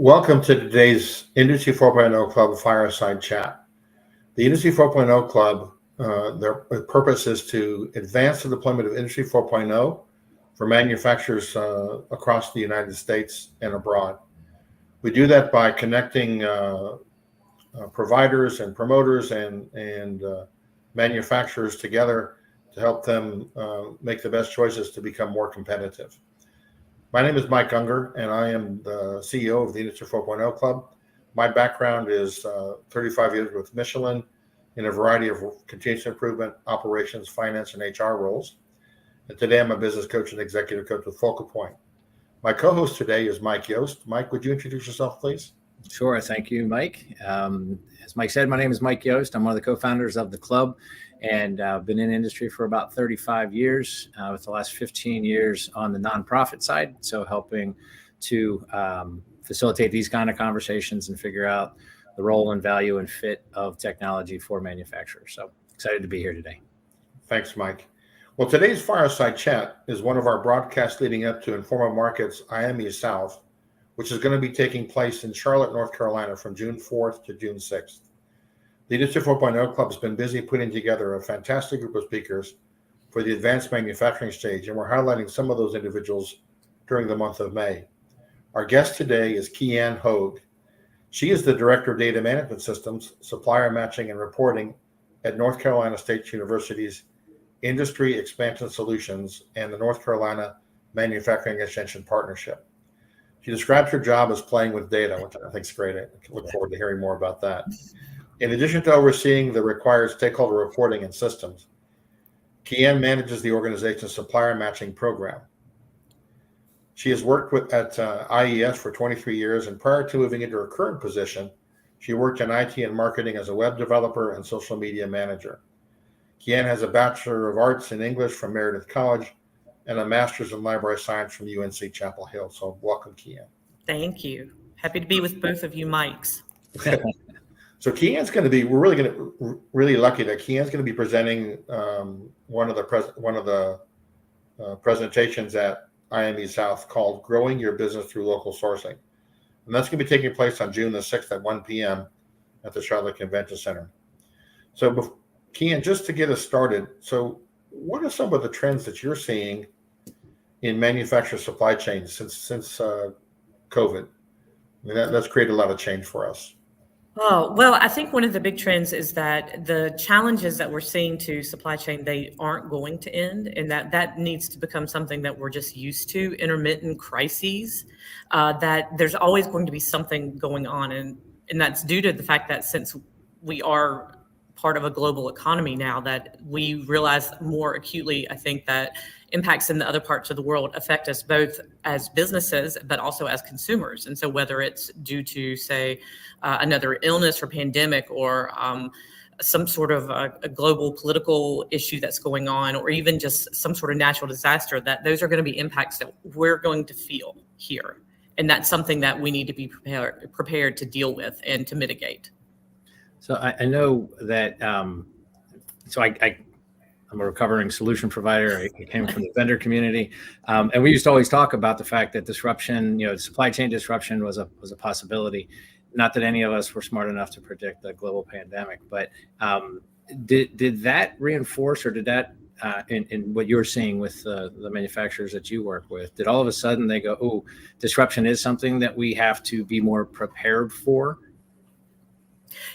Welcome to today's Industry 4.0 Club Fireside Chat. The Industry 4.0 Club, their purpose is to advance the deployment of Industry 4.0 for manufacturers across the United States and abroad. We do that by connecting providers and promoters and manufacturers together to help them make the best choices to become more competitive. My name is Mike Ungar, and I am the CEO of the Industry 4.0 Club. My background is 35 years with Michelin in a variety of continuous improvement, operations, finance, and HR roles. And today I'm a business coach and executive coach with Focal Point. My co-host today is Mike Yost. Mike, would you introduce yourself, please? Sure. Thank you, Mike. As Mike said, my name is Mike Yost. I'm one of the co-founders of the club, and I've been in industry for about 35 years, with the last 15 years on the nonprofit side. So helping to facilitate these kind of conversations and figure out the role and value and fit of technology for manufacturers. So excited to be here today. Thanks, Mike. Well, today's Fireside Chat is one of our broadcasts leading up to Informa Markets IME South, which is going to be taking place in Charlotte, North Carolina from June 4th to June 6th. The Industry 4.0 Club has been busy putting together a fantastic group of speakers for the advanced manufacturing stage, and we're highlighting some of those individuals during the month of May. Our guest today is JoAnne Hoeg. She is the Director of Data Management Systems, Supplier Matching and Reporting at North Carolina State University's Industry Expansion Solutions and the North Carolina Manufacturing Extension Partnership. She describes her job as playing with data, which I think is great. I look forward to hearing more about that. In addition to overseeing the required stakeholder reporting and systems, JoAnne manages the organization's supplier matching program. She has worked at IES for 23 years, and prior to moving into her current position, she worked in IT and marketing as a web developer and social media manager. JoAnne has a Bachelor of Arts in English from Meredith College and a Master's in Library Science from UNC Chapel Hill. So welcome, JoAnne. Thank you. Happy to be with both of you, Mikes. So JoAnne's going to be, we're really lucky that JoAnne's going to be presenting one of the presentations at IME South called Growing Your Business Through Local Sourcing. And that's going to be taking place on June the 6th at 1 p.m. at the Charlotte Convention Center. So JoAnne, just to get us started, so what are some of the trends that you're seeing in manufacturer supply chains since COVID? I mean, that's created a lot of change for us. Oh, well, I think one of the big trends is that the challenges that we're seeing to supply chain, they aren't going to end, and that needs to become something that we're just used to, intermittent crises, that there's always going to be something going on. And that's due to the fact that since we are part of a global economy now, that we realize more acutely, I think, that impacts in the other parts of the world affect us both as businesses, but also as consumers. And so whether it's due to, say, another illness or pandemic, or some sort of a global political issue that's going on, or even just some sort of natural disaster, that those are going to be impacts that we're going to feel here. And that's something that we need to be prepared to deal with and to mitigate. So I know that, I'm a recovering solution provider. I came from the vendor community. And we used to always talk about the fact that disruption, supply chain disruption was a possibility. Not that any of us were smart enough to predict the global pandemic, but did that reinforce, or did that, in what you're seeing with the manufacturers that you work with, did all of a sudden they go, oh, disruption is something that we have to be more prepared for?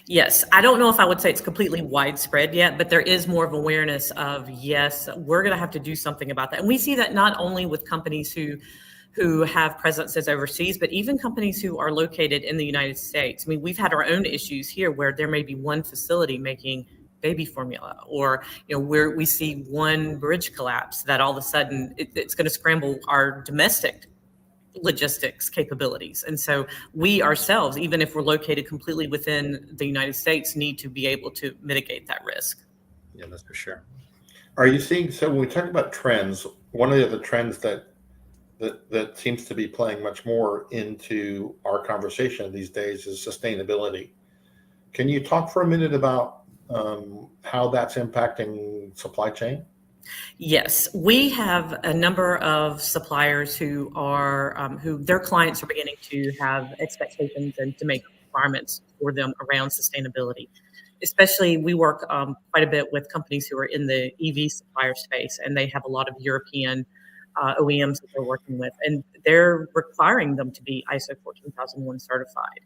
Yes, I don't know if I would say it's completely widespread yet, but there is more of awareness of, yes, we're going to have to do something about that. And we see that not only with companies who have presences overseas, but even companies who are located in the United States. I mean, we've had our own issues here where there may be one facility making baby formula, or where we see one bridge collapse that all of a sudden it's going to scramble our domestic logistics capabilities. And so we ourselves, even if we're located completely within the United States, need to be able to mitigate that risk. Yeah, that's for sure. Are you seeing, so when we talk about trends, one of the other trends that seems to be playing much more into our conversation these days is sustainability. Can you talk for a minute about how that's impacting supply chain? Yes, we have a number of suppliers who are who their clients are beginning to have expectations and to make requirements for them around sustainability. Especially, we work quite a bit with companies who are in the EV supplier space, and they have a lot of European OEMs that they're working with, and they're requiring them to be ISO 14001 certified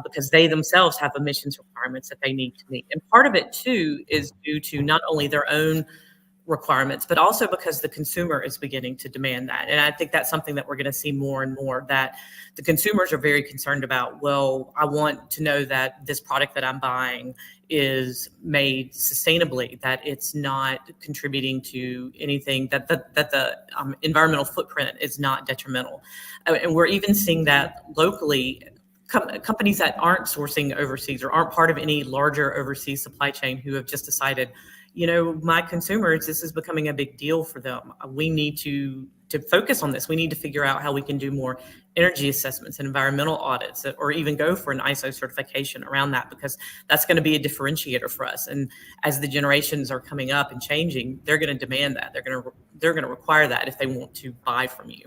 because they themselves have emissions requirements that they need to meet. And part of it too is due to not only their own requirements, but also because the consumer is beginning to demand that. And I think that's something that we're going to see more and more, that the consumers are very concerned about, well, I want to know that this product that I'm buying is made sustainably, that it's not contributing to anything, that the environmental footprint is not detrimental. And we're even seeing that locally. Companies that aren't sourcing overseas or aren't part of any larger overseas supply chain who have just decided, my consumers, this is becoming a big deal for them. We need to focus on this. We need to figure out how we can do more energy assessments and environmental audits, or even go for an ISO certification around that, because that's going to be a differentiator for us. And as the generations are coming up and changing, they're going to demand that. They're going to require that if they want to buy from you.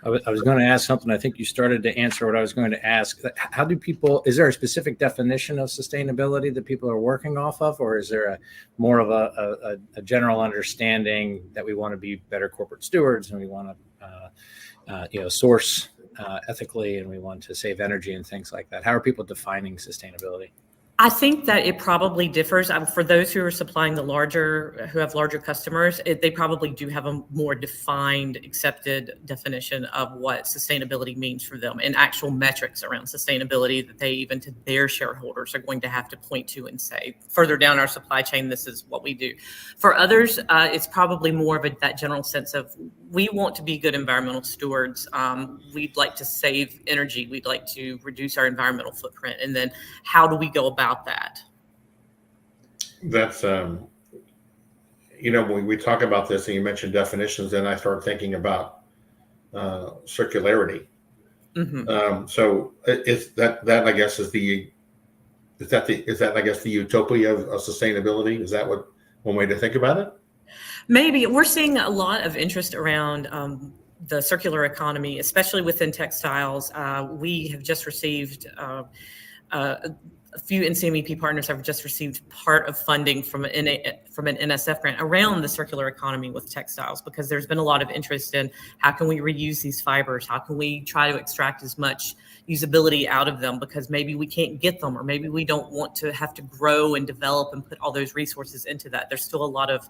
I was going to ask something. I think you started to answer what I was going to ask. How do people, is there a specific definition of sustainability that people are working off of, or is there more of a general understanding that we want to be better corporate stewards and we want to, source ethically, and we want to save energy and things like that? How are people defining sustainability? I think that it probably differs. For those who are supplying who have larger customers, they probably do have a more defined, accepted definition of what sustainability means for them, and actual metrics around sustainability that they, even to their shareholders, are going to have to point to and say, further down our supply chain, this is what we do. For others, it's probably more of that general sense of, we want to be good environmental stewards. We'd like to save energy. We'd like to reduce our environmental footprint. And then how do we go about that? That's, when we talk about this and you mentioned definitions, then I start thinking about circularity. Mm-hmm. So is that I guess is that I guess the utopia of sustainability? Is that one way to think about it? Maybe. We're seeing a lot of interest around the circular economy, especially within textiles. We have just received a few NCMEP partners have just received part of funding from an NSF grant around the circular economy with textiles, because there's been a lot of interest in how can we reuse these fibers? How can we try to extract as much usability out of them, because maybe we can't get them, or maybe we don't want to have to grow and develop and put all those resources into that. There's still a lot of,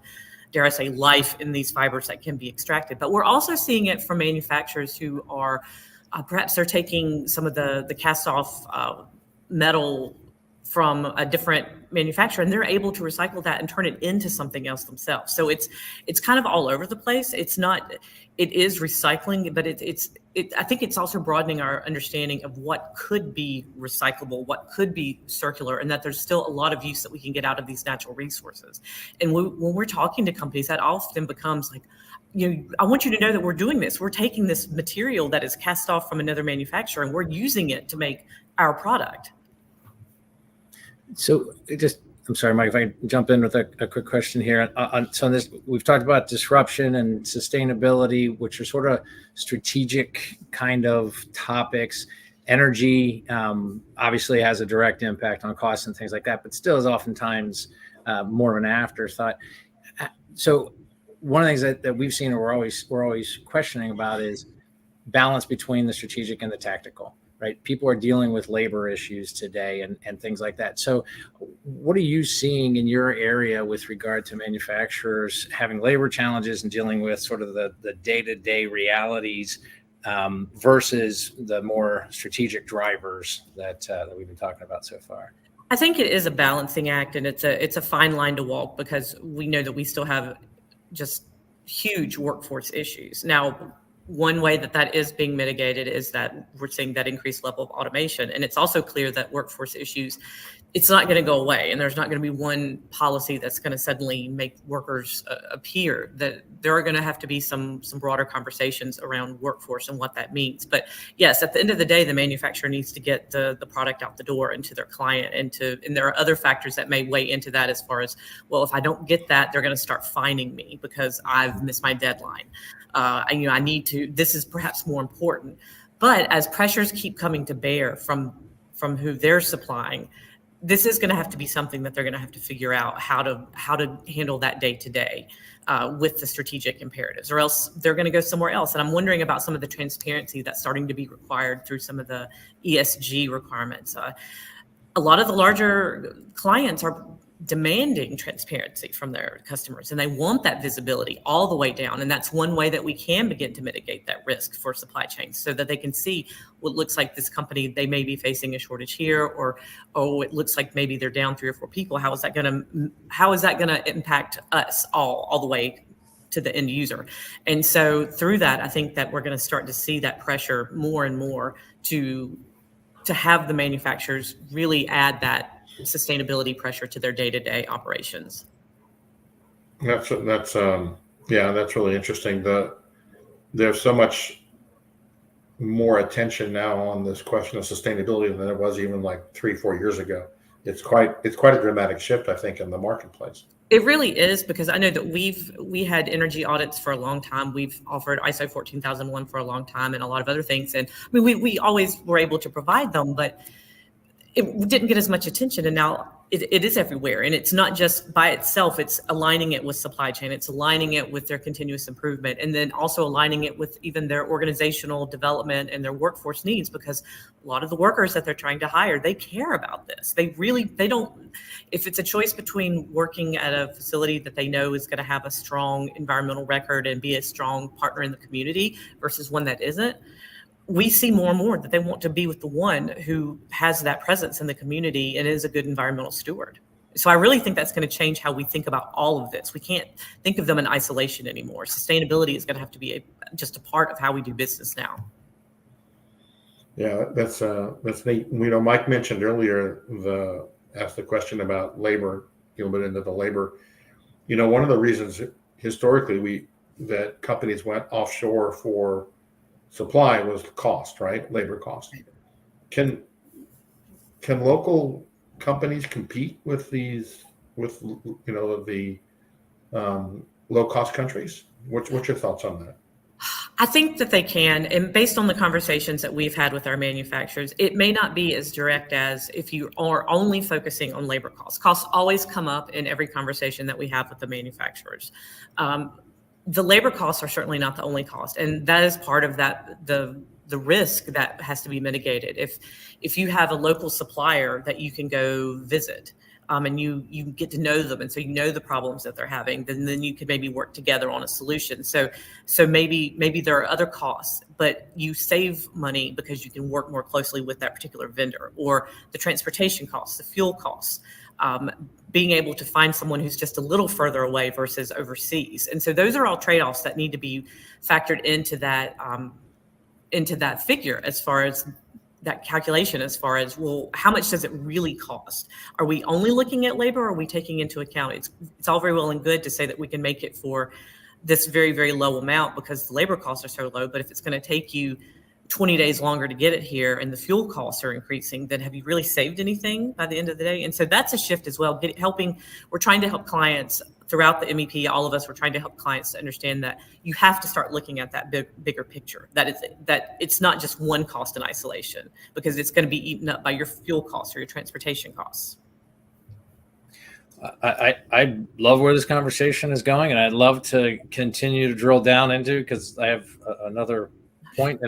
dare I say, life in these fibers that can be extracted. But we're also seeing it from manufacturers who are perhaps they're taking some of the cast off metal from a different manufacturer, and they're able to recycle that and turn it into something else themselves. So it's kind of all over the place. It is recycling, but I think it's also broadening our understanding of what could be recyclable, what could be circular, and that there's still a lot of use that we can get out of these natural resources. And when we're talking to companies, that often becomes like, I want you to know that we're doing this. We're taking this material that is cast off from another manufacturer, and we're using it to make our product. So I'm sorry, Mike, if I can jump in with a quick question here. So on this, we've talked about disruption and sustainability, which are sort of strategic kind of topics. Energy obviously has a direct impact on costs and things like that, but still is oftentimes more of an afterthought. So one of the things that we've seen, and we're always questioning about, is balance between the strategic and the tactical. Right? People are dealing with labor issues today and things like that. So what are you seeing in your area with regard to manufacturers having labor challenges and dealing with sort of the day-to-day realities versus the more strategic drivers that we've been talking about so far? I think it is a balancing act, and it's a fine line to walk, because we know that we still have just huge workforce issues. Now, one way that is being mitigated is that we're seeing that increased level of automation. And it's also clear that workforce issues, it's not going to go away. And there's not going to be one policy that's going to suddenly make workers appear. That there are going to have to be some broader conversations around workforce and what that means. But yes, at the end of the day, the manufacturer needs to get the product out the door and to their client, and there are other factors that may weigh into that, as far as, well, if I don't get that, they're going to start fining me because I've missed my deadline. I need to, this is perhaps more important. But as pressures keep coming to bear from who they're supplying, this is going to have to be something that they're going to have to figure out how to handle that day to day with the strategic imperatives, or else they're going to go somewhere else. And I'm wondering about some of the transparency that's starting to be required through some of the ESG requirements. A lot of the larger clients are demanding transparency from their customers, and they want that visibility all the way down. And that's one way that we can begin to mitigate that risk for supply chains, so that they can see what looks like this company, they may be facing a shortage here, or it looks like maybe they're down 3 or 4 people. How is that going to impact us all the way to the end user? And so through that, I think that we're going to start to see that pressure more and more to have the manufacturers really add that sustainability pressure to their day-to-day operations. That's really interesting. There's so much more attention now on this question of sustainability than there was even like 3-4 years ago. It's quite a dramatic shift, I think, in the marketplace. It really is, because I know that we had energy audits for a long time. We've offered ISO 14001 for a long time, and a lot of other things. And I mean, we always were able to provide them, but it didn't get as much attention. And now it is everywhere. And it's not just by itself, it's aligning it with supply chain. It's aligning it with their continuous improvement, and then also aligning it with even their organizational development and their workforce needs, because a lot of the workers that they're trying to hire, they care about this. They don't, if it's a choice between working at a facility that they know is going to have a strong environmental record and be a strong partner in the community versus one that isn't, we see more and more that they want to be with the one who has that presence in the community and is a good environmental steward. So I really think that's going to change how we think about all of this. We can't think of them in isolation anymore. Sustainability is going to have to be just a part of how we do business now. Yeah, that's neat. Mike mentioned earlier asked the question about labor, a little bit into the labor. One of the reasons historically that companies went offshore for supply was cost, right? Labor cost. Can local companies compete with the low cost countries? What's your thoughts on that? I think that they can, and based on the conversations that we've had with our manufacturers, it may not be as direct as if you are only focusing on labor costs. Costs always come up in every conversation that we have with the manufacturers. The labor costs are certainly not the only cost, and that is part of that the risk that has to be mitigated. If you have a local supplier that you can go visit, and you get to know them, and so you know the problems that they're having, then you could maybe work together on a solution. So maybe there are other costs, but you save money because you can work more closely with that particular vendor, or the transportation costs, the fuel costs. Being able to find someone who's just a little further away versus overseas. And so those are all trade-offs that need to be factored into that figure, as far as that calculation, as far as, well, how much does it really cost? Are we only looking at labor, or are we taking into account, it's all very well and good to say that we can make it for this very, very low amount because the labor costs are so low, but if it's going to take you 20 days longer to get it here and the fuel costs are increasing, then have you really saved anything by the end of the day? And so that's a shift as well. We're trying to help clients throughout the MEP. All of us, we're trying to help clients to understand that you have to start looking at that bigger picture. That it's not just one cost in isolation, because it's going to be eaten up by your fuel costs or your transportation costs. I love where this conversation is going, and I'd love to continue to drill down into, because I have another point,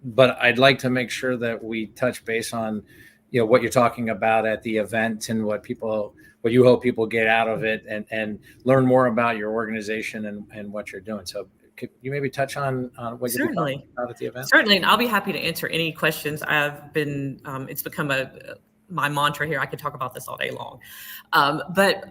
but I'd like to make sure that we touch base on, what you're talking about at the event and what you hope people get out of it, and learn more about your organization and what you're doing. So could you maybe touch on what you're talking about at the event? Certainly, and I'll be happy to answer any questions. It's become my mantra here. I could talk about this all day long. But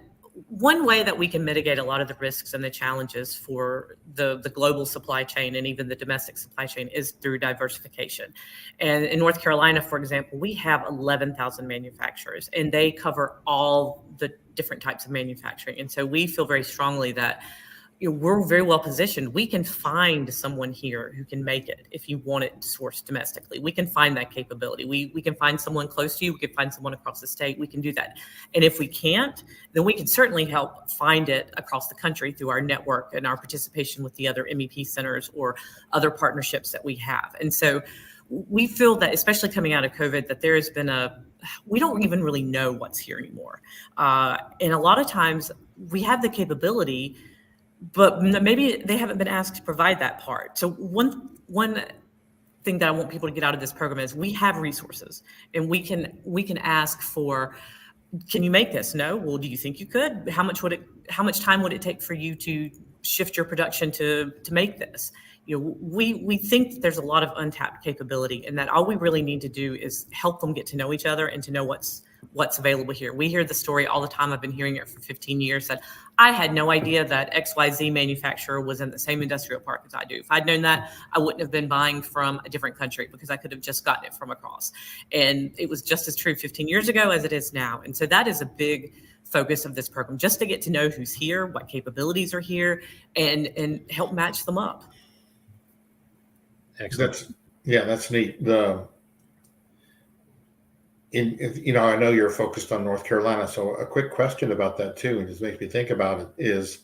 one way that we can mitigate a lot of the risks and the challenges for the global supply chain and even the domestic supply chain is through diversification. And in North Carolina, for example, we have 11,000 manufacturers, and they cover all the different types of manufacturing. And so we feel very strongly that we're very well positioned. We can find someone here who can make it if you want it sourced domestically. We can find that capability. We can find someone close to you. We can find someone across the state. We can do that. And if we can't, then we can certainly help find it across the country through our network and our participation with the other MEP centers or other partnerships that we have. And so we feel that, especially coming out of COVID, that there has been we don't even really know what's here anymore. And a lot of times we have the capability, but maybe they haven't been asked to provide that part. So one thing that I want people to get out of this program is we have resources, and we can ask for, can you make this? No. Well, do you think you could? How much time would it take for you to shift your production to make this? We think that there's a lot of untapped capability, and that all we really need to do is help them get to know each other and to know what's available here. We hear the story all the time. I've been hearing it for 15 years that I had no idea that XYZ manufacturer was in the same industrial park as I do. If I'd known that, I wouldn't have been buying from a different country because I could have just gotten it from across. And it was just as true 15 years ago as it is now. And so that is a big focus of this program, just to get to know who's here, what capabilities are here, and help match them up. Excellent. That's neat. I know you're focused on North Carolina, so a quick question about that too, and just makes me think about it is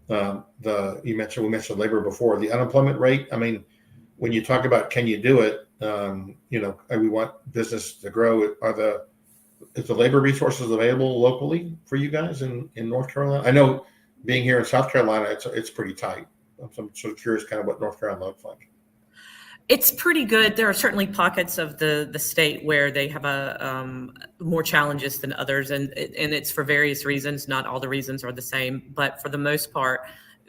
we mentioned labor before, the unemployment rate. I mean, when you talk about can you do it, and we want business to grow. Is the labor resources available locally for you guys in North Carolina? I know being here in South Carolina, it's pretty tight. I'm so curious kind of what North Carolina looks like. It's pretty good. There are certainly pockets of the state where they have more challenges than others, and it's for various reasons. Not all the reasons are the same, but for the most part,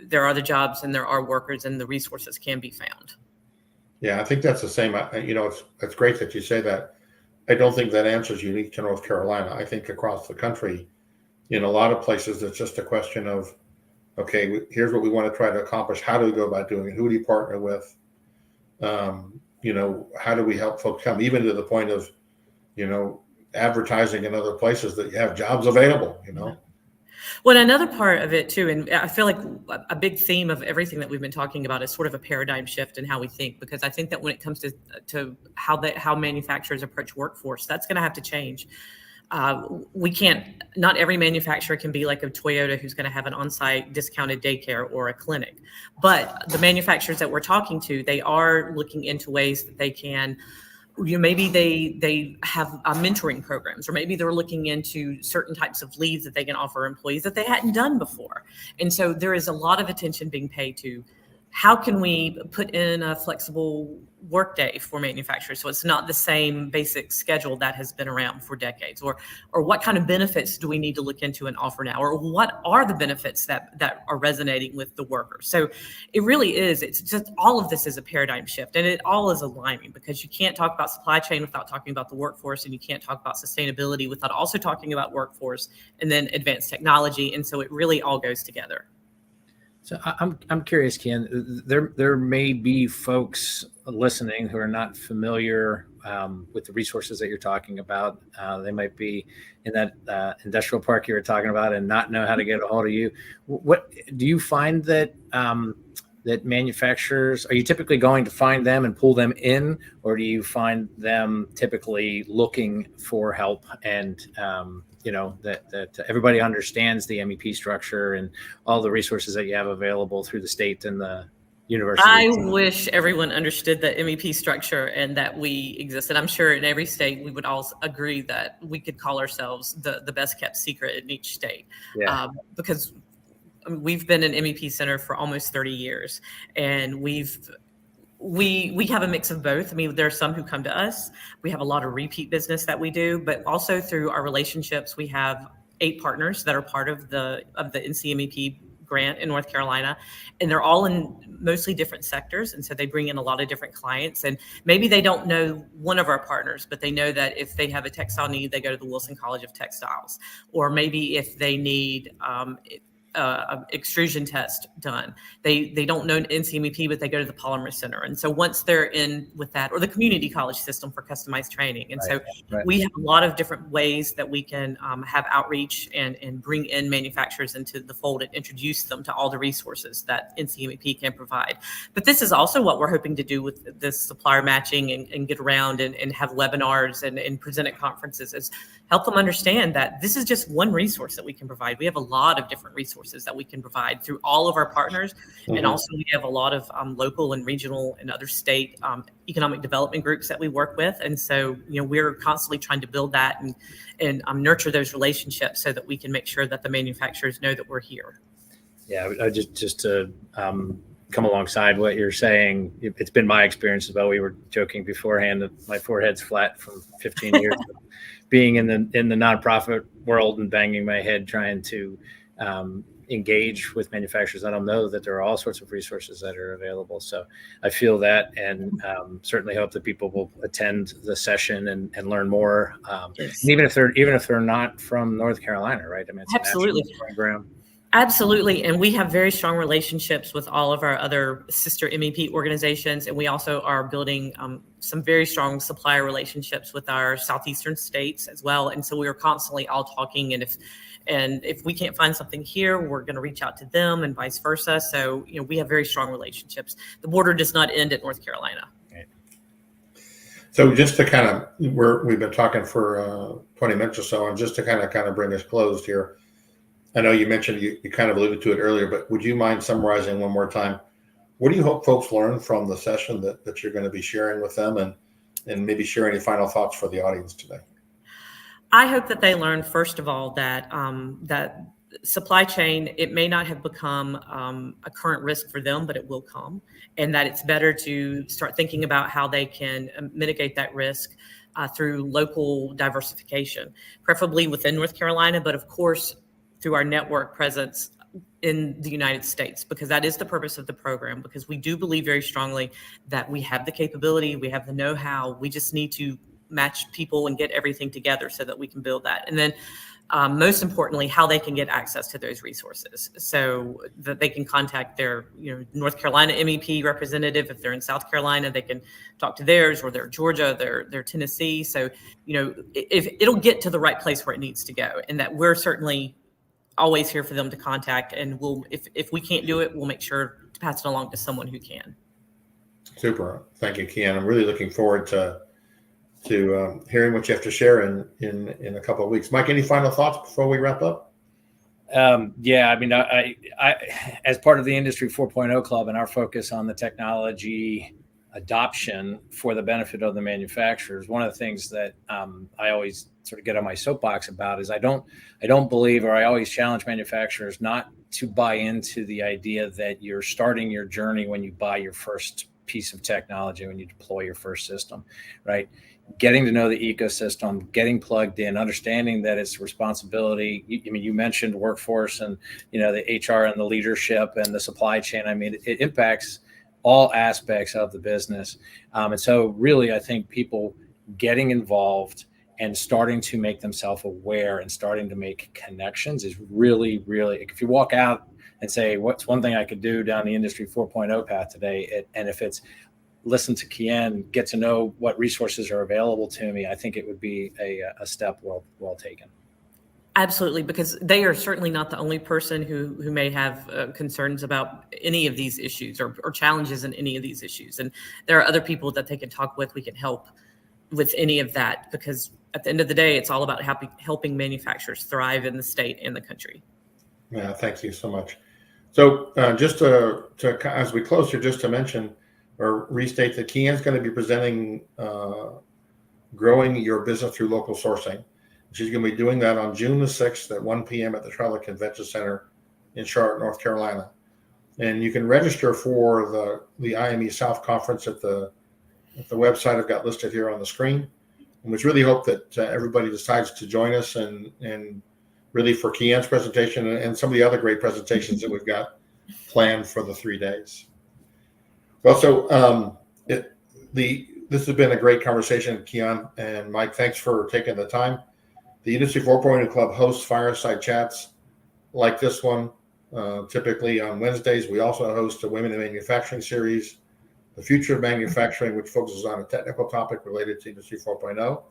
there are the jobs and there are workers, and the resources can be found. Yeah, I think that's the same. It's great that you say that. I don't think that answer is unique to North Carolina. I think across the country, in a lot of places, it's just a question of, okay, here's what we want to try to accomplish. How do we go about doing it? Who do you partner with? How do we help folks come, even to the point of, advertising in other places that you have jobs available, Well, another part of it too, and I feel like a big theme of everything that we've been talking about is sort of a paradigm shift in how we think, because I think that when it comes to how manufacturers approach workforce, that's going to have to change. Not every manufacturer can be like a Toyota who's going to have an on-site discounted daycare or a clinic. But the manufacturers that we're talking to, they are looking into ways that they can, maybe they have mentoring programs, or maybe they're looking into certain types of leaves that they can offer employees that they hadn't done before. And so there is a lot of attention being paid to how can we put in a flexible workday for manufacturers so it's not the same basic schedule that has been around for decades, or what kind of benefits do we need to look into and offer now, or what are the benefits that are resonating with the workers. So it really is, it's just all of this is a paradigm shift, and it all is aligning, because you can't talk about supply chain without talking about the workforce, and you can't talk about sustainability without also talking about workforce and then advanced technology. And so it really all goes together. So I'm curious, Ken. There may be folks listening who are not familiar with the resources that you're talking about. They might be in that industrial park you were talking about and not know how to get a hold of you. What do you find that that manufacturers, are you typically going to find them and pull them in, or do you find them typically looking for help and that everybody understands the MEP structure and all the resources that you have available through the state and the university? I wish everyone understood the MEP structure and that we exist. And I'm sure in every state we would all agree that we could call ourselves the best kept secret in each state. Yeah. Because we've been an MEP center for almost 30 years, and we have a mix of both. I mean, there are some who come to us. We have a lot of repeat business that we do, but also through our relationships, we have 8 partners that are part of the NCMEP grant in North Carolina, and they're all in mostly different sectors. And so they bring in a lot of different clients, and maybe they don't know one of our partners, but they know that if they have a textile need, they go to the Wilson College of Textiles, or maybe if they need extrusion test done. They don't know NCMEP, but they go to the Polymer Center. And so once they're in with that, or the community college system for customized training. And so we have a lot of different ways that we can have outreach and bring in manufacturers into the fold and introduce them to all the resources that NCMEP can provide. But this is also what we're hoping to do with this supplier matching and get around and have webinars and present at conferences, is help them understand that this is just one resource that we can provide. We have a lot of different resources that we can provide through all of our partners. And also we have a lot of local and regional and other state economic development groups that we work with. And so, we're constantly trying to build that and nurture those relationships so that we can make sure that the manufacturers know that we're here. Yeah, just to come alongside what you're saying, it's been my experience as well. We were joking beforehand that my forehead's flat from 15 years of being in the nonprofit world and banging my head trying to engage with manufacturers. I don't know that there are all sorts of resources that are available. So I feel that, and certainly hope that people will attend the session and learn more. Yes. And even if they're not from North Carolina, right? I mean, it's Absolutely. a national program. Absolutely. And we have very strong relationships with all of our other sister MEP organizations. And we also are building some very strong supplier relationships with our southeastern states as well. And so we are constantly all talking. And if we can't find something here, we're going to reach out to them and vice versa. So, we have very strong relationships. The border does not end at North Carolina. Right. So just to kind of, we've been talking for 20 minutes or so, and just to kind of bring us closed here. I know you mentioned, you kind of alluded to it earlier, but would you mind summarizing one more time? What do you hope folks learn from the session that you're going to be sharing with them, and maybe share any final thoughts for the audience today? I hope that they learn, first of all, that that supply chain, it may not have become a current risk for them, but it will come, and that it's better to start thinking about how they can mitigate that risk through local diversification, preferably within North Carolina, but of course, through our network presence in the United States, because that is the purpose of the program, because we do believe very strongly that we have the capability, we have the know-how, we just need to match people and get everything together so that we can build that. And then most importantly, how they can get access to those resources so that they can contact their North Carolina MEP representative. If they're in South Carolina, they can talk to theirs, or their Georgia, their Tennessee. So, if it'll get to the right place where it needs to go, and that we're certainly always here for them to contact, and we'll, if we can't do it, we'll make sure to pass it along to someone who can. Super. Thank you, Kian. I'm really looking forward to hearing what you have to share in a couple of weeks. Mike, any final thoughts before we wrap up? Yeah, I mean, I as part of the Industry 4.0 Club and our focus on the technology adoption for the benefit of the manufacturers, one of the things that I always sort of get on my soapbox about is I don't believe, or I always challenge manufacturers not to buy into the idea that you're starting your journey when you buy your first piece of technology, when you deploy your first system, right? Getting to know the ecosystem, getting plugged in, understanding that it's responsibility. You mentioned workforce and, the HR and the leadership and the supply chain. I mean, it impacts all aspects of the business. And so really, I think people getting involved and starting to make themselves aware and starting to make connections is really, really, if you walk out and say, what's one thing I could do down the Industry 4.0 path today? And if it's listen to Kian, get to know what resources are available to me, I think it would be a step well taken. Absolutely, because they are certainly not the only person who may have concerns about any of these issues or challenges in any of these issues. And there are other people that they can talk with. We can help with any of that, because at the end of the day, it's all about helping manufacturers thrive in the state and the country. Yeah, thank you so much. So just to as we close here, just to mention or restate that Kian's going to be presenting Growing Your Business Through Local Sourcing. She's going to be doing that on June the 6th at 1 p.m. at the Charlotte Convention Center in Charlotte, North Carolina. And you can register for the IME South Conference at the website I've got listed here on the screen. And we really hope that everybody decides to join us and really for Kian's presentation and some of the other great presentations that we've got planned for the 3 days. Well, so this has been a great conversation, Kian and Mike. Thanks for taking the time. The Industry 4.0 Club hosts fireside chats like this one, typically on Wednesdays. We also host a Women in Manufacturing series, The Future of Manufacturing, which focuses on a technical topic related to Industry 4.0.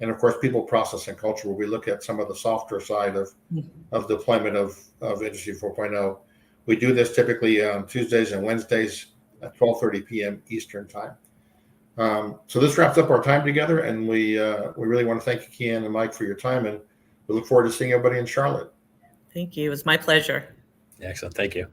And of course, People, Process, and Culture, where we look at some of the softer side of deployment of Industry 4.0. We do this typically on Tuesdays and Wednesdays at 12:30 p.m. Eastern time. So this wraps up our time together, and we really want to thank you, Kian and Mike, for your time, and we look forward to seeing everybody in Charlotte. Thank you. It was my pleasure. Excellent. Thank you.